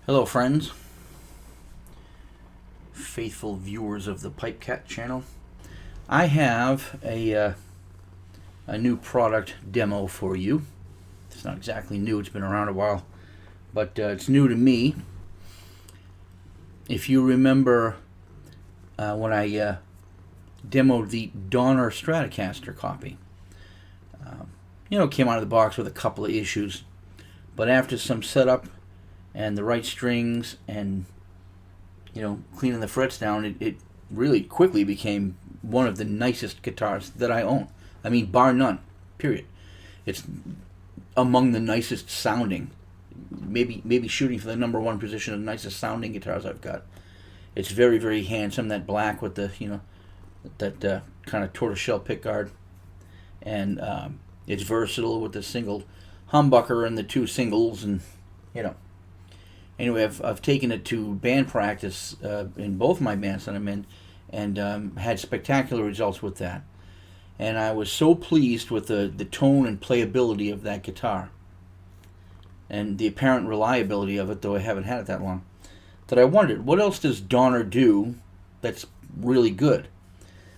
Hello friends, faithful viewers of the PipeCat channel. I have a new product demo for you. It's not exactly new, it's been around a while, but it's new to me. If you remember when I demoed the Donner Stratocaster copy, it came out of the box with a couple of issues, but after some setup and the right strings and cleaning the frets down, it really quickly became one of the nicest guitars that I own. I mean, bar none, period. It's among the nicest sounding, maybe shooting for the number one position of the nicest sounding guitars I've got. It's very, very handsome, that black with the that kind of tortoiseshell pickguard, and it's versatile with the single humbucker and the two singles, and Anyway, I've taken it to band practice in both my bands that I'm in, and had spectacular results with that. And I was so pleased with the tone and playability of that guitar, and the apparent reliability of it, though I haven't had it that long, that I wondered, what else does Donner do that's really good?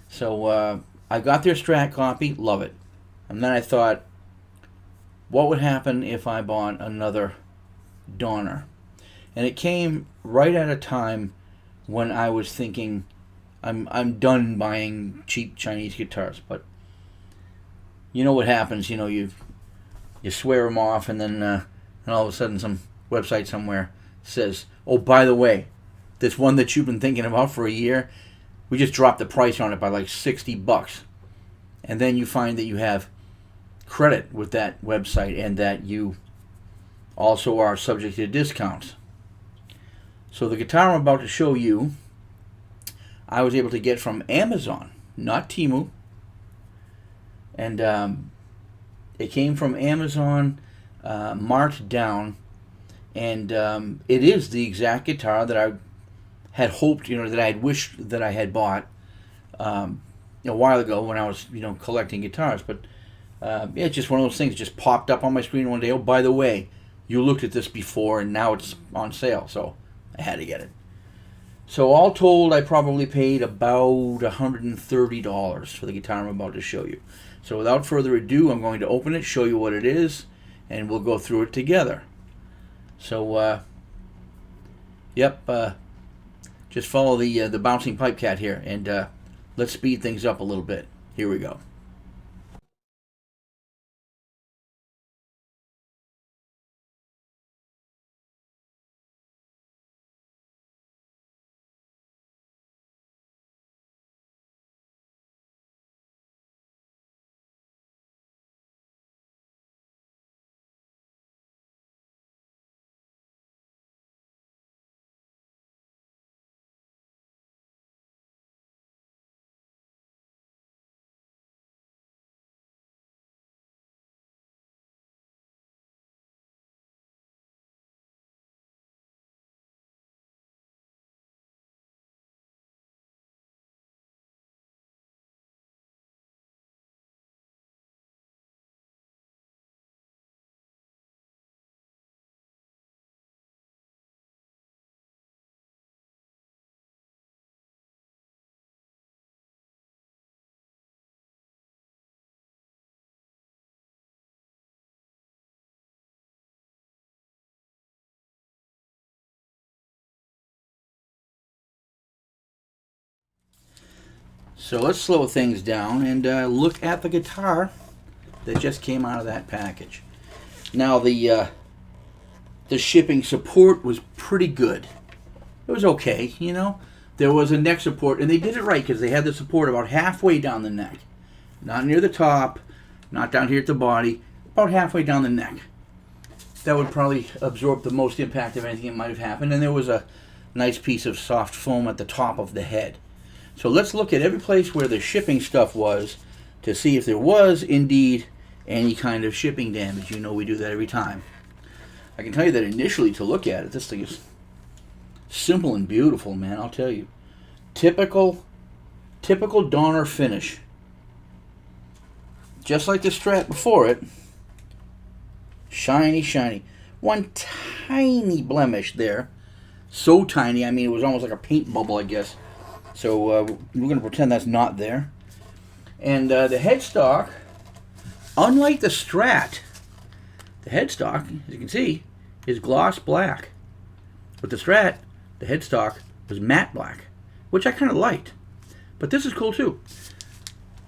So I got their Strat copy, love it. And then I thought, what would happen if I bought another Donner? And it came right at a time when I was thinking, I'm done buying cheap Chinese guitars. But you know what happens? You swear them off, and then and all of a sudden some website somewhere says, "Oh, by the way, this one that you've been thinking about for a year, we just dropped the price on it by like $60." And then you find that you have credit with that website, and that you also are subject to discounts. So the guitar I'm about to show you, I was able to get from Amazon, not Temu. And it came from Amazon, marked down. And it is the exact guitar that I had hoped, that I had wished that I had bought a while ago when I was, collecting guitars. But it's just one of those things that just popped up on my screen one day. Oh, by the way, you looked at this before, and now it's on sale. So I had to get it. So all told, I probably paid about $130 for the guitar I'm about to show you. So without further ado, I'm going to open it, show you what it is, and we'll go through it together. So, just follow the bouncing PipeCat here, and let's speed things up a little bit. Here we go. So let's slow things down and look at the guitar that just came out of that package. Now the shipping support was pretty good. It was okay, There was a neck support, and they did it right because they had the support about halfway down the neck. Not near the top, not down here at the body, about halfway down the neck. That would probably absorb the most impact of anything that might have happened. And there was a nice piece of soft foam at the top of the head. So let's look at every place where the shipping stuff was to see if there was indeed any kind of shipping damage. We do that every time. I can tell you that initially, to look at it, this thing is simple and beautiful, man, I'll tell you. Typical Donner finish. Just like the Strat before it. Shiny, shiny. One tiny blemish there So tiny, I mean, it was almost like a paint bubble, I guess. So we're going to pretend that's not there. And the headstock, unlike the Strat, the headstock, as you can see, is gloss black. With the Strat, the headstock was matte black, which I kind of liked. But this is cool too.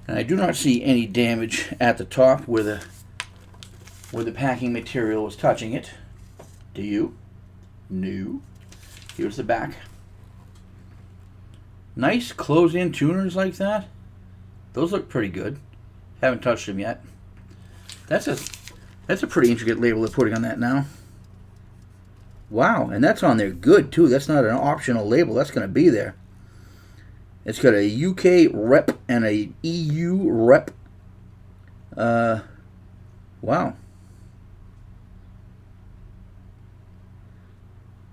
And I do not see any damage at the top where the packing material was touching it. Do you? No. Here's the back. Nice close-in tuners like that. Those look pretty good. Haven't touched them yet. That's a pretty intricate label they're putting on that now. Wow, and that's on there good too. That's not an optional label. That's going to be there. It's got a UK rep and a EU rep. Wow.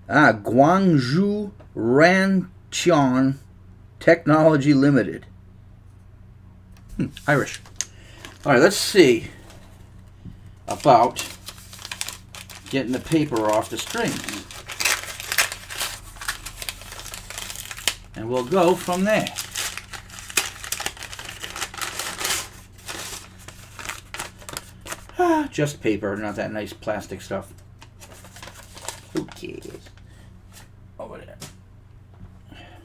Guangzhou Ranqian Technology Limited. Irish. All right, let's see about getting the paper off the strings. And we'll go from there. Just paper, not that nice plastic stuff. Who cares? Over there.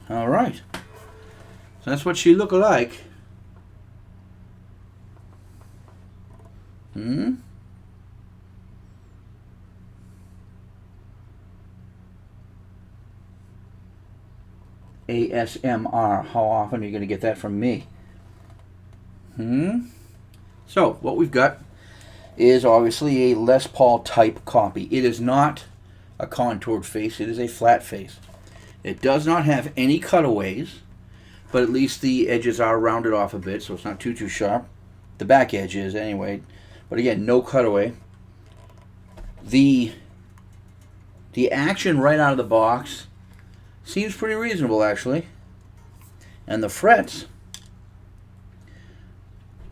All right. So that's what she look like. ASMR. How often are you going to get that from me? So, what we've got is obviously a Les Paul type copy. It is not a contoured face. It is a flat face. It does not have any cutaways, but at least the edges are rounded off a bit, so it's not too sharp. The back edge is anyway. But again, no cutaway. The action right out of the box seems pretty reasonable, actually. And the frets,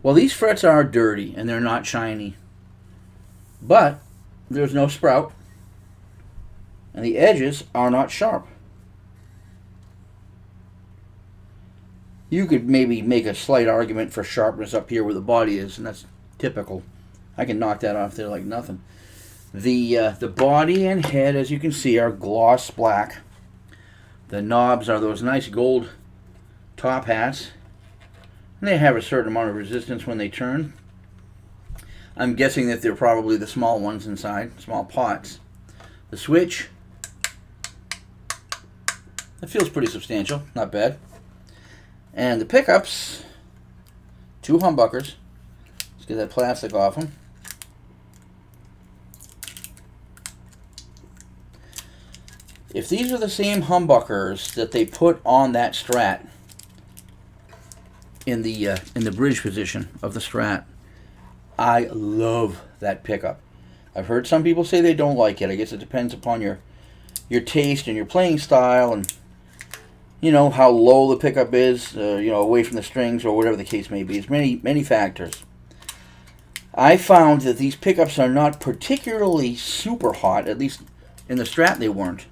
well, these frets are dirty and they're not shiny. But there's no sprout. And the edges are not sharp. You could maybe make a slight argument for sharpness up here where the body is, and that's typical. I can knock that off there like nothing. The body and head, as you can see, are gloss black. The knobs are those nice gold top hats. And they have a certain amount of resistance when they turn. I'm guessing that they're probably the small ones inside, small pots. The switch, that feels pretty substantial, not bad. And the pickups, 2 humbuckers. Let's get that plastic off them. If these are the same humbuckers that they put on that Strat in the bridge position of the Strat, I love that pickup. I've heard some people say they don't like it. I guess it depends upon your taste and your playing style, and you know how low the pickup is, you know, away from the strings or whatever the case may be. It's many factors. I found that these pickups are not particularly super hot, at least in the Strat they weren't.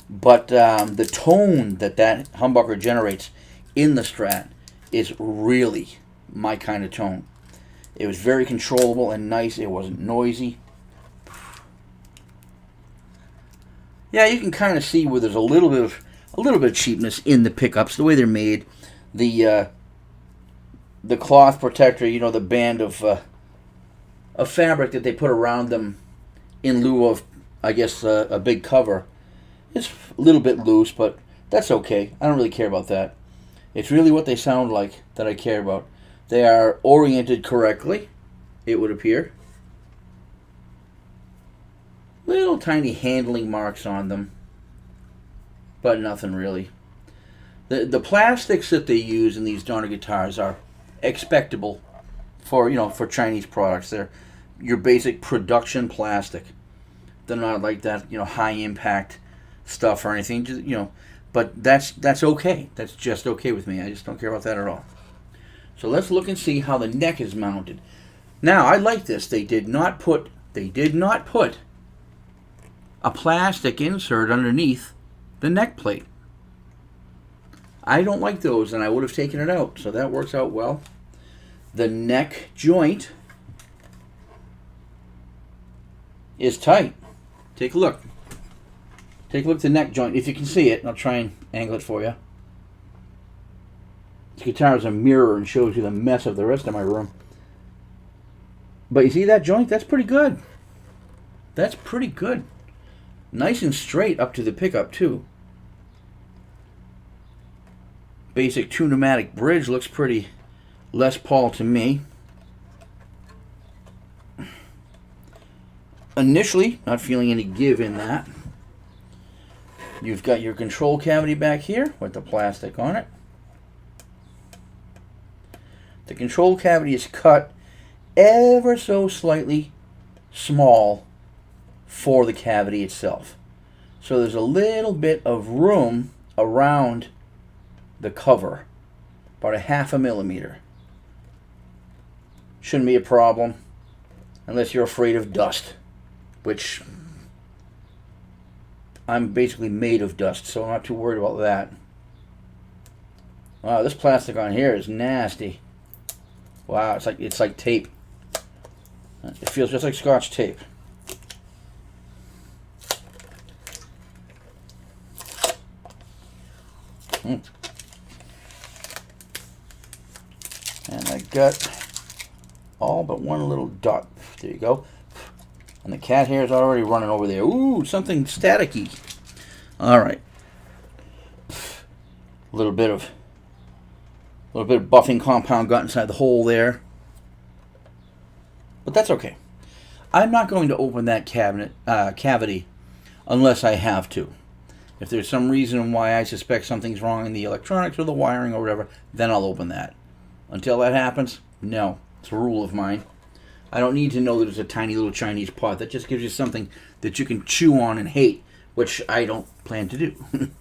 But the tone that humbucker generates in the Strat is really my kind of tone. It was very controllable and nice. It wasn't noisy. Yeah, you can kind of see where there's a little bit of cheapness in the pickups, the way they're made. The cloth protector, you know, the band of fabric that they put around them in lieu of, I guess, a big cover. It's a little bit loose, but that's okay. I don't really care about that. It's really what they sound like that I care about. They are oriented correctly, it would appear. Little tiny handling marks on them, but nothing really. The plastics that they use in these Donner guitars are expectable for, you know, for Chinese products. They're your basic production plastic. They're not like that, you know, high impact stuff or anything, just, you know, but that's okay. That's just okay with me. I just don't care about that at all. So let's look and see how the neck is mounted. Now, I like this. They did not put a plastic insert underneath the neck plate. I don't like those, and I would have taken it out, so that works out well. The neck joint is tight. Take a look. Take a look at the neck joint. If you can see it, I'll try and angle it for you. This guitar is a mirror and shows you the mess of the rest of my room. But you see that joint? That's pretty good. That's pretty good. Nice and straight up to the pickup, too. Basic 2-pneumatic bridge looks pretty Les Paul to me. Initially, not feeling any give in that. You've got your control cavity back here with the plastic on it. The control cavity is cut ever so slightly small for the cavity itself. So there's a little bit of room around the cover, about a 1/2 millimeter. Shouldn't be a problem unless you're afraid of dust, which I'm basically made of dust, so I'm not too worried about that. Wow, this plastic on here is nasty. Wow, it's like tape. It feels just like Scotch tape. And I got all but one little dot. There you go. And the cat hair is already running over there. Ooh, something staticky. All right. A little bit of buffing compound got inside the hole there. But that's okay. I'm not going to open that cavity unless I have to. If there's some reason why I suspect something's wrong in the electronics or the wiring or whatever, then I'll open that. Until that happens, no. It's a rule of mine. I don't need to know that it's a tiny little Chinese pot. That just gives you something that you can chew on and hate, which I don't plan to do.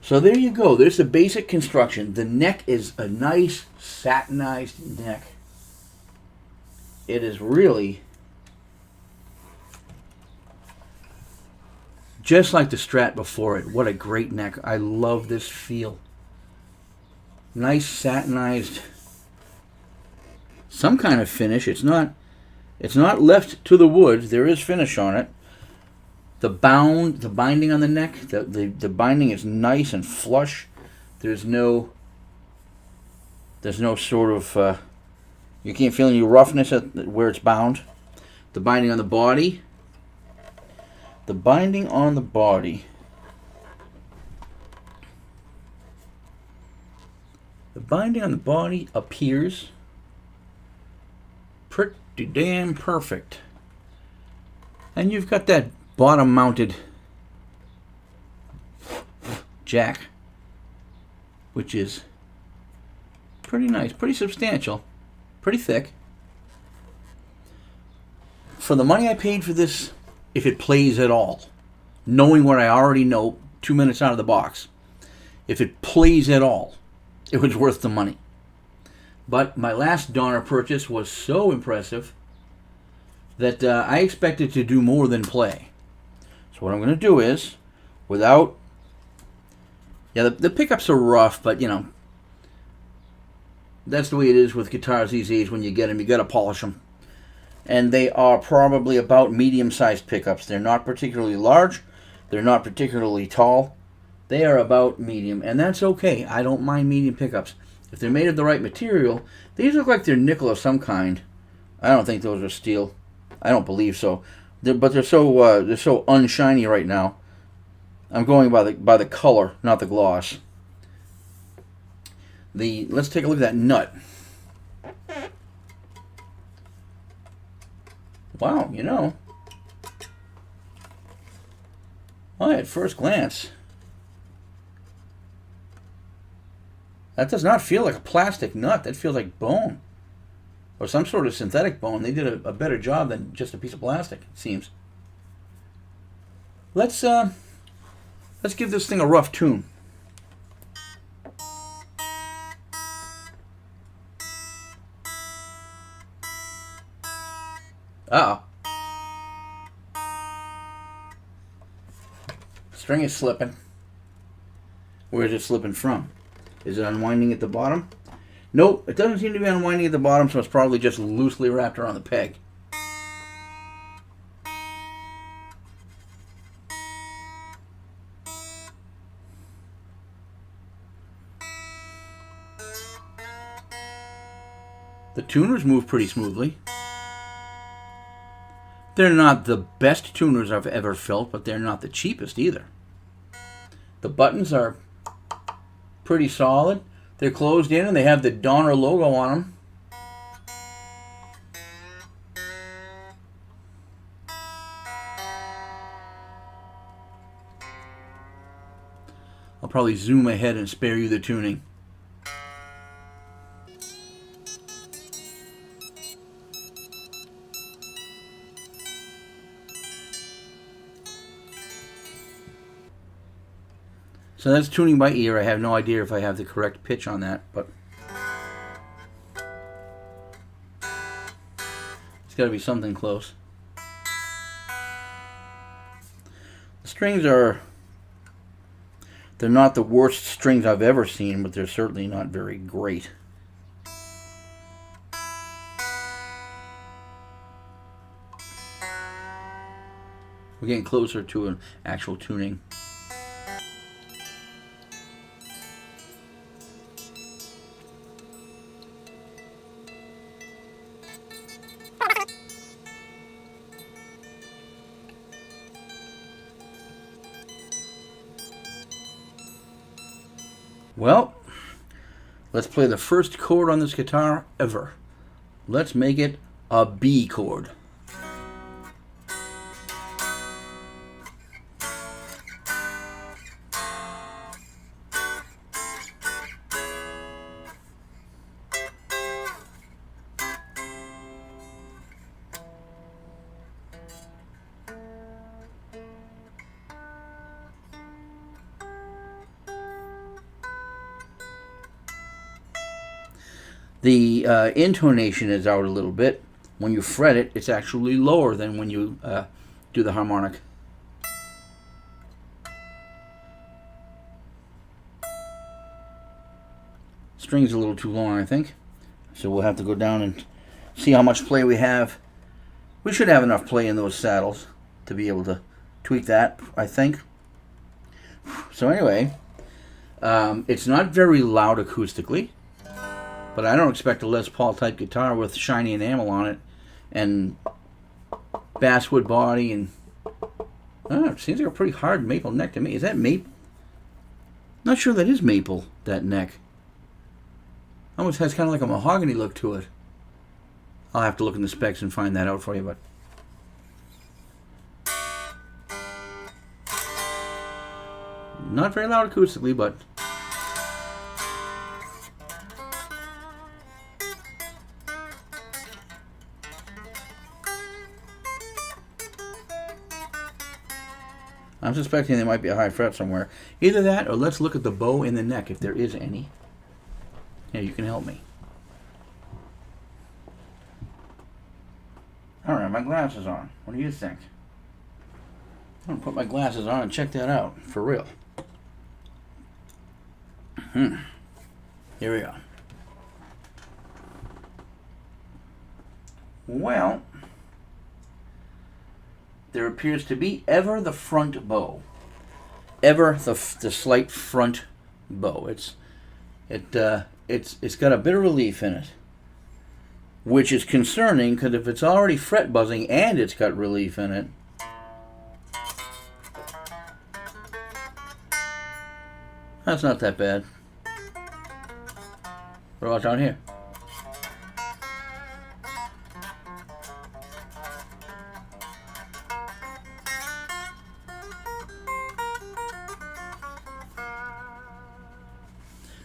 So there you go. There's the basic construction. The neck is a nice satinized neck. It is really just like the Strat before it. What a great neck. I love this feel. Nice satinized, some kind of finish. It's not left to the wood. There is finish on it. The binding on the neck, the binding is nice and flush. There's no sort of you can't feel any roughness at where it's bound. The binding on the body. The binding on the body. The binding on the body appears pretty damn perfect. And you've got that bottom mounted jack, which is pretty nice, pretty substantial, pretty thick. For the money I paid for this, if it plays at all, knowing what I already know 2 minutes out of the box, if it plays at all, it was worth the money. But my last Donner purchase was so impressive that I expected to do more than play. So what I'm going to do is, without... Yeah, the pickups are rough, but, you know, that's the way it is with guitars these days. When you get them, you got to polish them. And they are probably about medium-sized pickups. They're not particularly large. They're not particularly tall. They are about medium, and that's okay. I don't mind medium pickups. If they're made of the right material, these look like they're nickel of some kind. I don't think those are steel. I don't believe so. But they're so unshiny right now. I'm going by the color, not the gloss. Let's take a look at that nut. Wow, you know. Well, at first glance, that does not feel like a plastic nut. That feels like bone. Or some sort of synthetic bone. They did a better job than just a piece of plastic, it seems. Let's give this thing a rough tune. Uh-oh. string is slipping. Where is it slipping from? Is it unwinding at the bottom? Nope, it doesn't seem to be unwinding at the bottom, so it's probably just loosely wrapped around the peg. The tuners move pretty smoothly. They're not the best tuners I've ever felt, but they're not the cheapest either. The buttons are pretty solid. They're closed in and they have the Donner logo on them. I'll probably zoom ahead and spare you the tuning. So that's tuning by ear. I have no idea if I have the correct pitch on that, but it's got to be something close. The strings they're not the worst strings I've ever seen, but they're certainly not very great. We're getting closer to an actual tuning. Well, let's play the first chord on this guitar ever. Let's make it a B chord. The intonation is out a little bit. When you fret it, it's actually lower than when you do the harmonic. String's a little too long, I think. So we'll have to go down and see how much play we have. We should have enough play in those saddles to be able to tweak that, I think. So anyway, it's not very loud acoustically. But I don't expect a Les Paul type guitar with shiny enamel on it and basswood body and it seems like a pretty hard maple neck to me. Is that maple? Not sure that is maple, that neck. Almost has kind of like a mahogany look to it. I'll have to look in the specs and find that out for you, but not very loud acoustically, but I'm suspecting there might be a high fret somewhere. Either that, or let's look at the bow in the neck, if there is any. Yeah, you can help me. I don't have my glasses on. What do you think? I'm going to put my glasses on and check that out, for real. Here we go. Well, there appears to be ever the front bow. Ever the slight front bow. It's got a bit of relief in it, which is concerning because if it's already fret buzzing and it's got relief in it, that's not that bad. What about down here?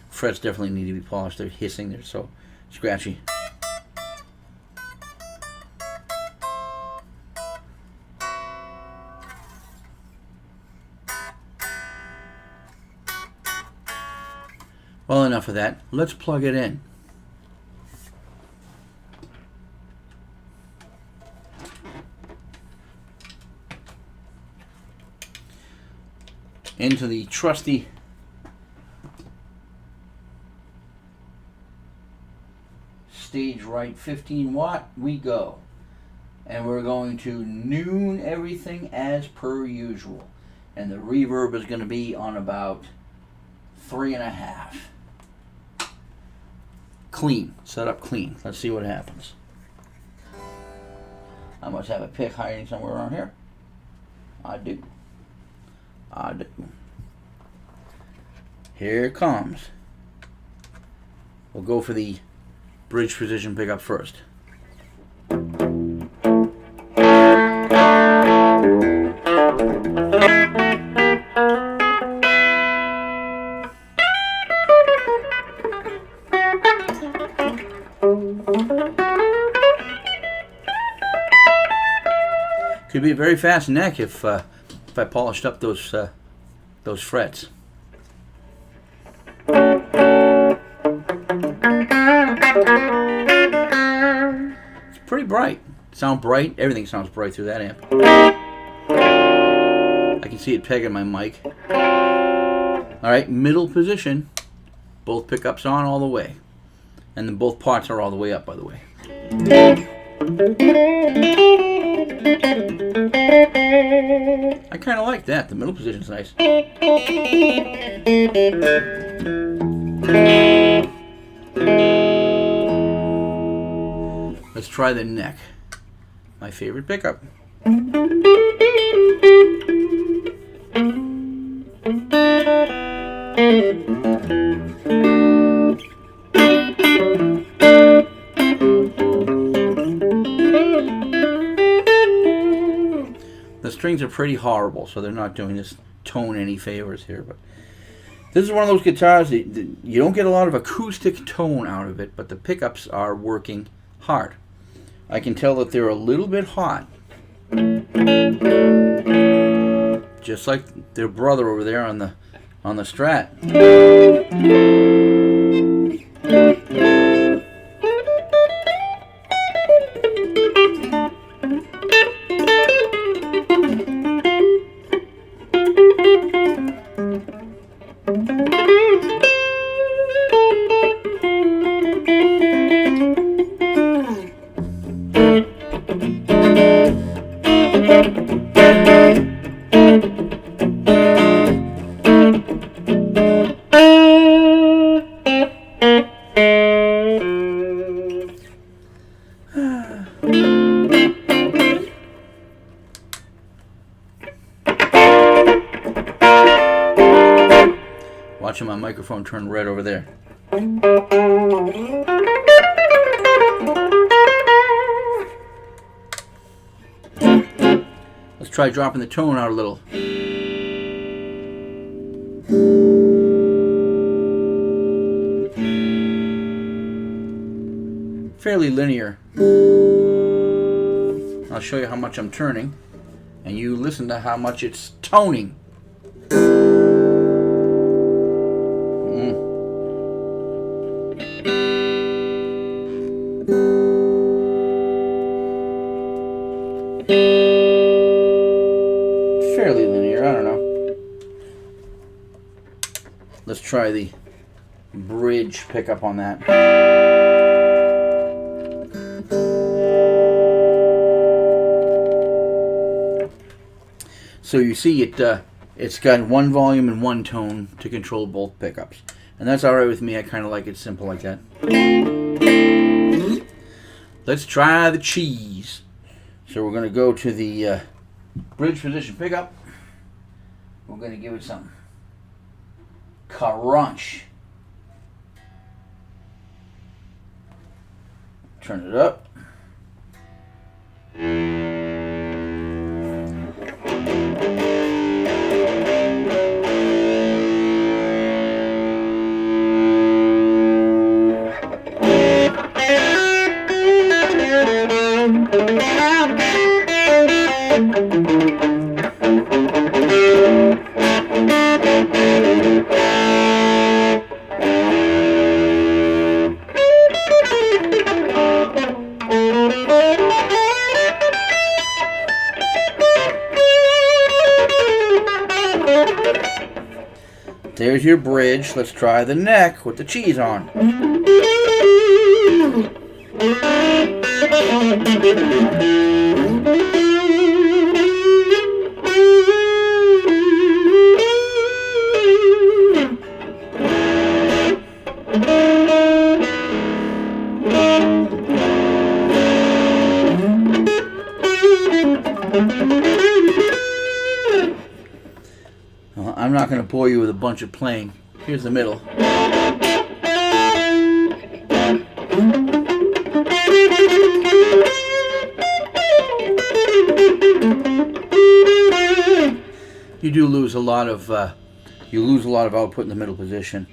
Frets definitely need to be polished. They're hissing. They're so scratchy. Well, enough of that. Let's plug it in. into the trusty stage right 15 watt we go. And we're going to noon everything as per usual. And the reverb is going to be on about 3.5. Clean. Set up clean. Let's see what happens. I must have a pick hiding somewhere around here. I do. I do. Here it comes. We'll go for the bridge position pickup first. Could be a very fast neck if I polished up those frets. It's pretty bright. Sound bright. Everything sounds bright through that amp. I can see it pegging my mic. All right, middle position. Both pickups on all the way, and then both pots are all the way up, by the way. I kind of like that. The middle position's nice. Let's try the neck. My favorite pickup. The strings are pretty horrible, so they're not doing this tone any favors here. But this is one of those guitars that you don't get a lot of acoustic tone out of it, but the pickups are working hard. I can tell that they're a little bit hot, just like their brother over there on the Strat. Watching my microphone turn red over there. Let's try dropping the tone out a little. Fairly linear. I'll show you how much I'm turning, and you listen to how much it's toning. Fairly linear, I don't know. Let's try the bridge pickup on that. So you see it's got one volume and one tone to control both pickups. And that's alright with me. I kind of like it simple like that. Let's try the cheese. So we're going to go to the bridge position pickup. We're going to give it some crunch. Turn it up. There's your bridge. Let's try the neck with the cheese on. Well, I'm not going to bore you with a bunch of playing. Here's the middle. You do lose a lot of output in the middle position,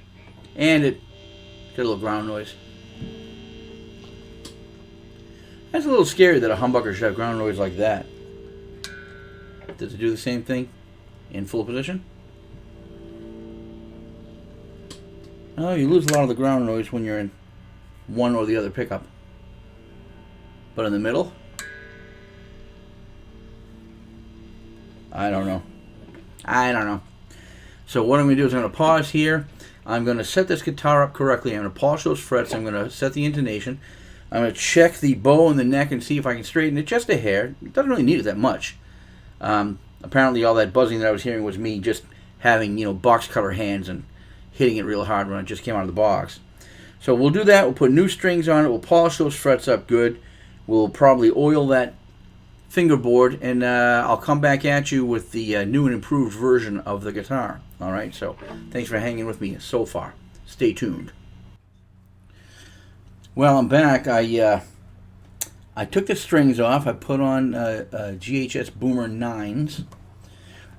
and it got a little ground noise. That's a little scary that a humbucker should have ground noise like that. Does it do the same thing in full position? No, you lose a lot of the ground noise when you're in one or the other pickup. But in the middle? I don't know. So what I'm going to do is I'm going to pause here. I'm going to set this guitar up correctly. I'm going to polish those frets. I'm going to set the intonation. I'm going to check the bow and the neck and see if I can straighten it just a hair. It doesn't really need it that much. Apparently all that buzzing that I was hearing was me just having, box cutter hands and hitting it real hard when it just came out of the box. So we'll do that. We'll put new strings on it. We'll polish those frets up good. We'll probably oil that fingerboard, and I'll come back at you with the new and improved version of the guitar. All right, so thanks for hanging with me so far. Stay tuned. Well, I'm back. I took the strings off. I put on GHS Boomer 9s,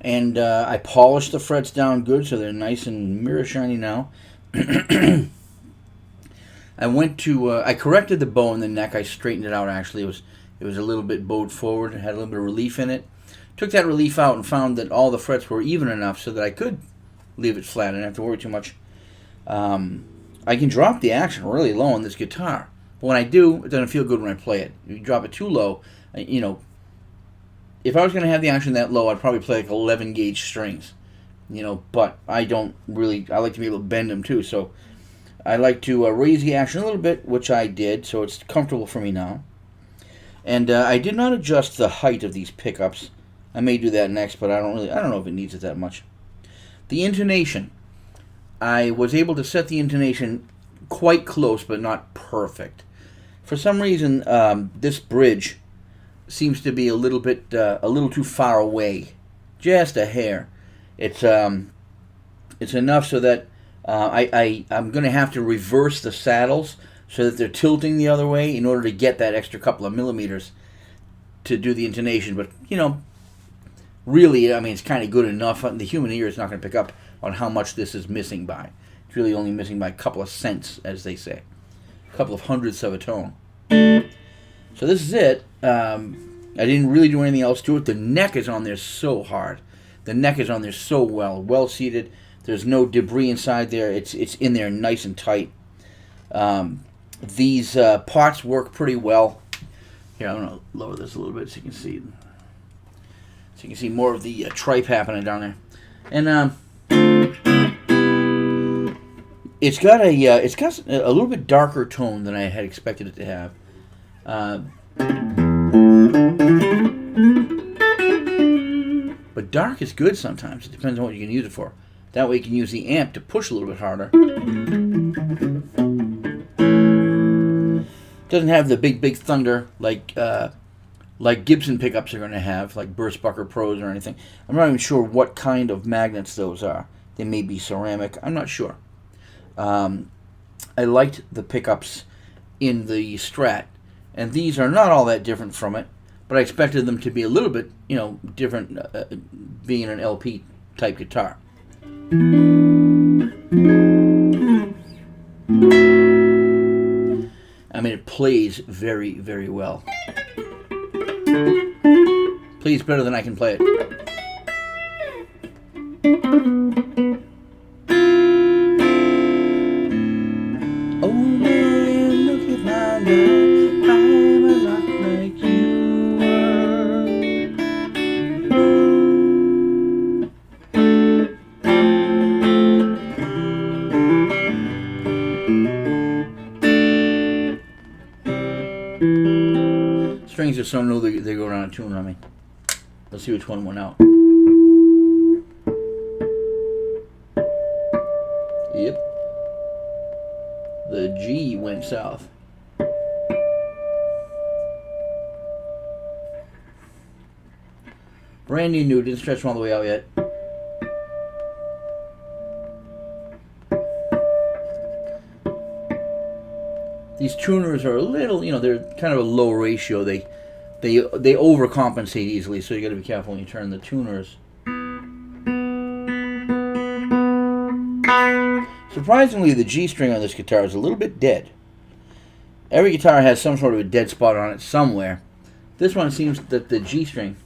and I polished the frets down good so they're nice and mirror shiny now. I corrected the bow in the neck. I straightened it out, actually. It was a little bit bowed forward. It had a little bit of relief in it. Took that relief out and found that all the frets were even enough so that I could leave it flat. I didn't have to worry too much. I can drop the action really low on this guitar. But when I do, it doesn't feel good when I play it. If you drop it too low, if I was going to have the action that low, I'd probably play like 11 gauge strings. But I don't really, I like to be able to bend them too. So I like to raise the action a little bit, which I did, so it's comfortable for me now. And I did not adjust the height of these pickups. I may do that next, but I don't know if it needs it that much. The intonation. I was able to set the intonation quite close, but not perfect. For some reason, this bridge seems to be a little too far away, just a hair. It's enough so that I'm going to have to reverse the saddles so that they're tilting the other way in order to get that extra couple of millimeters to do the intonation. But really, it's kind of good enough. The human ear is not going to pick up on how much this is missing by. It's really only missing by a couple of cents, as they say. A couple of hundredths of a tone. So this is it. I didn't really do anything else to it. The neck is on there so hard. The neck is on there so well seated. There's no debris inside there. It's in there nice and tight. These parts work pretty well. Here, I'm going to lower this a little bit so you can see. So you can see more of the tripe happening down there. And it's got a little bit darker tone than I had expected it to have. But dark is good sometimes. It depends on what you can use it for. That way you can use the amp to push a little bit harder. Doesn't have the big thunder like Gibson pickups are going to have, like Burstbucker Pros or anything. I'm not even sure what kind of magnets those are. They may be ceramic. I'm not sure. I liked the pickups in the Strat, and these are not all that different from it, but I expected them to be a little bit, different, being an LP type guitar. It plays very, very well. Plays better than I can play it. Oh man, look at my life. I'm a lot like you were. Strings are so new they go around a tune on me. Let's see which one went out. Yep. The G went south. Brand new, didn't stretch them all the way out yet. These tuners are a little, they're kind of a low ratio. They overcompensate easily, so you got to be careful when you turn the tuners. Surprisingly, the G string on this guitar is a little bit dead. Every guitar has some sort of a dead spot on it somewhere. This one seems that the G string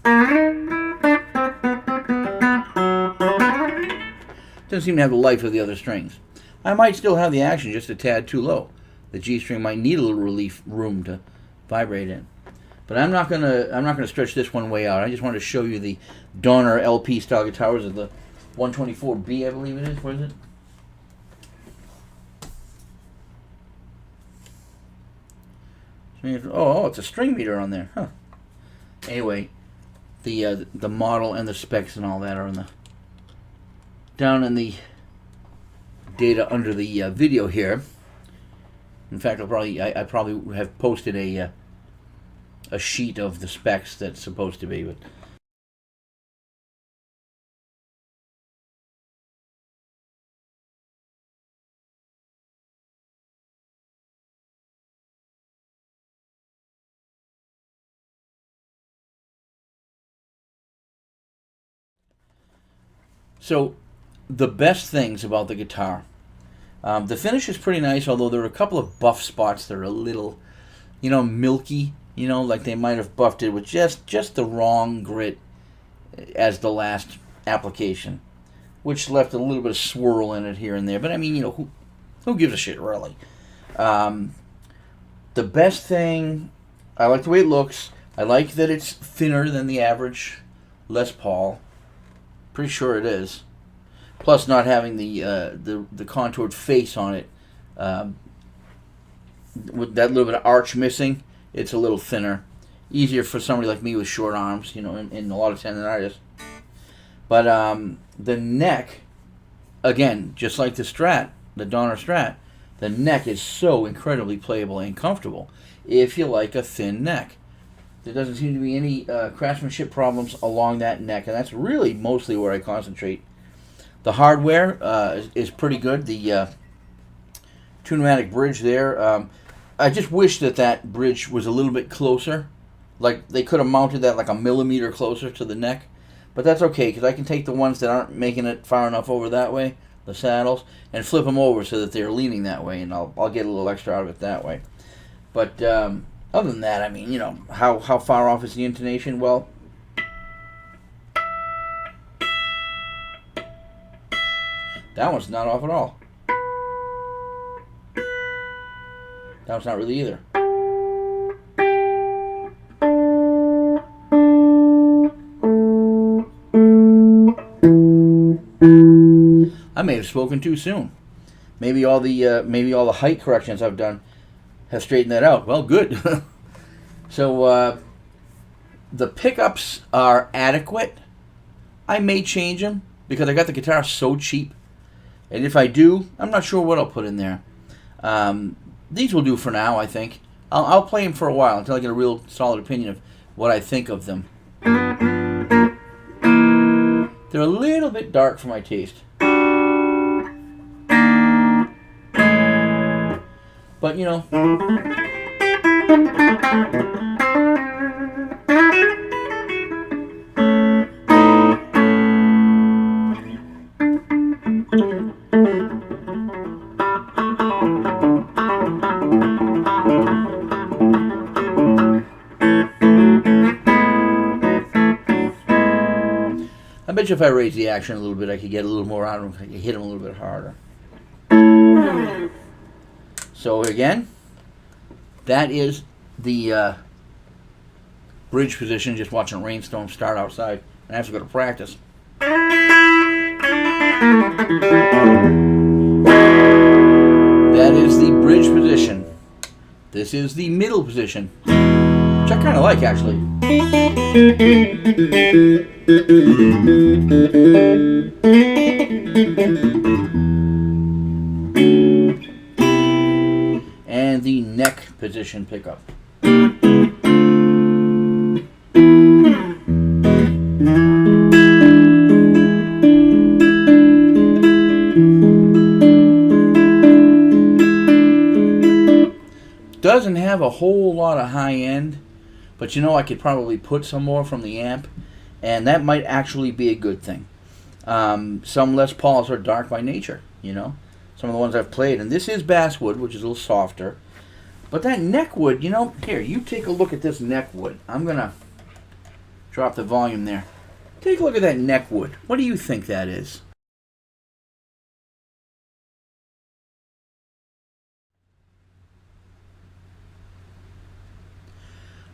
doesn't seem to have the life of the other strings. I might still have the action just a tad too low. The G string might need a little relief room to vibrate in. But I'm not gonna stretch this one way out. I just wanted to show you the Donner LP style guitars of the 124B, I believe it is. What is it? Oh, it's a string meter on there, huh? Anyway, the model and the specs and all that are down in the data under the video here. In fact, I probably have posted a sheet of the specs that's supposed to be. But so, the best things about the guitar. The finish is pretty nice, although there are a couple of buff spots that are a little, milky. Like they might have buffed it with just the wrong grit as the last application, which left a little bit of swirl in it here and there. But I mean, who gives a shit, really? The best thing, I like the way it looks. I like that it's thinner than the average Les Paul. Pretty sure it is. Plus, not having the contoured face on it, with that little bit of arch missing, it's a little thinner. Easier for somebody like me with short arms, and a lot of tendonitis. But the neck, again, just like the Strat, the Donner Strat, the neck is so incredibly playable and comfortable if you like a thin neck. There doesn't seem to be any craftsmanship problems along that neck, and that's really mostly where I concentrate. The hardware is pretty good. The Tune-O-Matic bridge there, I just wish that bridge was a little bit closer. Like they could have mounted that like a millimeter closer to the neck. But that's okay, because I can take the ones that aren't making it far enough over that way, the saddles, and flip them over so that they're leaning that way, and I'll get a little extra out of it that way. But other than that, I mean, how far off is the intonation? Well, that one's not off at all. That one's not really either. I may have spoken too soon. Maybe all the height corrections I've done have straightened that out. Well, good. So the pickups are adequate. I may change them because I got the guitar so cheap. And if I do, I'm not sure what I'll put in there. These will do for now, I think. I'll play them for a while until I get a real solid opinion of what I think of them. They're a little bit dark for my taste. But, I bet you if I raise the action a little bit, I could get a little more out of him. I could hit him a little bit harder. So again, that is the bridge position. Just watching a rainstorm start outside, and I have to go to practice. That is the bridge position. This is the middle position. which I kind of like actually. And the neck position pickup. Doesn't have a whole lot of high end, but you know, I could probably put some more from the amp, and that might actually be a good thing. Some Les Pauls are dark by nature, you know, some of the ones I've played, and this is basswood, which is a little softer. But that neck wood, you know, here, you take a look at this neck wood. I'm going to drop the volume there. Take a look at that neck wood. What do you think that is?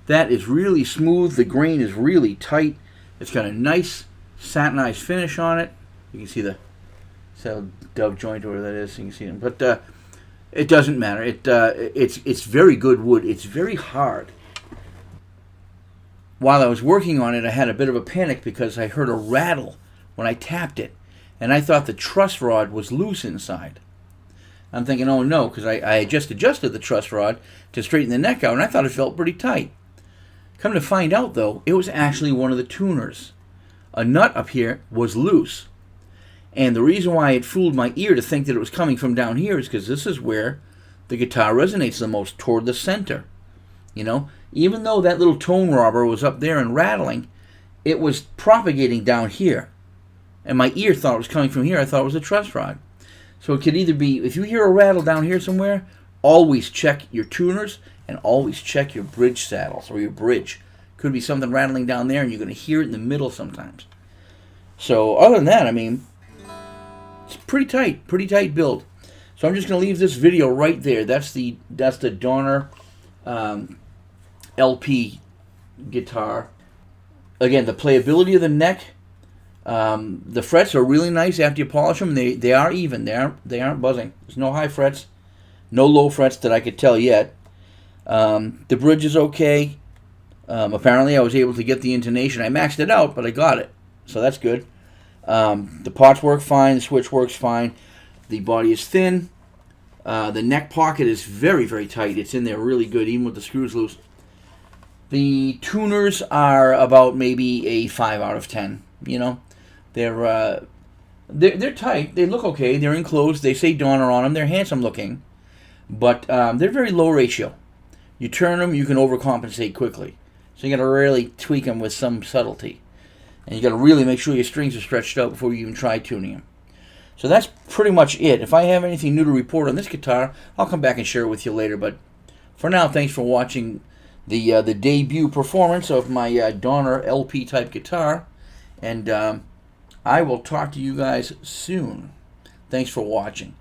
That is really smooth. The grain is really tight. It's got a nice satinized finish on it. You can see the dove joint or whatever that is. You can see it. But it doesn't matter. It's very good wood. It's very hard. While I was working on it, I had a bit of a panic because I heard a rattle when I tapped it. And I thought the truss rod was loose inside. I'm thinking, oh no, because I just adjusted the truss rod to straighten the neck out, and I thought it felt pretty tight. Come to find out, though, it was actually one of the tuners. A nut up here was loose. And the reason why it fooled my ear to think that it was coming from down here is because this is where the guitar resonates the most, toward the center. You know, even though that little tone robber was up there and rattling, it was propagating down here. And my ear thought it was coming from here. I thought it was a truss rod. So it could either be, if you hear a rattle down here somewhere, always check your tuners and always check your bridge saddles or your bridge. Could be something rattling down there and you're going to hear it in the middle sometimes. So other than that, I mean, it's pretty tight build. So I'm just going to leave this video right there. That's the Donner LP guitar. Again, the playability of the neck. The frets are really nice after you polish them. They are even. They aren't buzzing. There's no high frets, no low frets that I could tell yet. The bridge is okay. Apparently I was able to get the intonation. I maxed it out, but I got it. So that's good. The pots work fine. The switch works fine. The body is thin. The neck pocket is very, very tight. It's in there really good, even with the screws loose. The tuners are about maybe a 5 out of 10. You know, they're tight. They look okay. They're enclosed. They say Donner on them. They're handsome looking, but they're very low ratio. You turn them, you can overcompensate quickly. So you got to really tweak them with some subtlety, and you got to really make sure your strings are stretched out before you even try tuning them. So that's pretty much it. If I have anything new to report on this guitar, I'll come back and share it with you later. But for now, thanks for watching the debut performance of my Donner LP type guitar. And I will talk to you guys soon. Thanks for watching.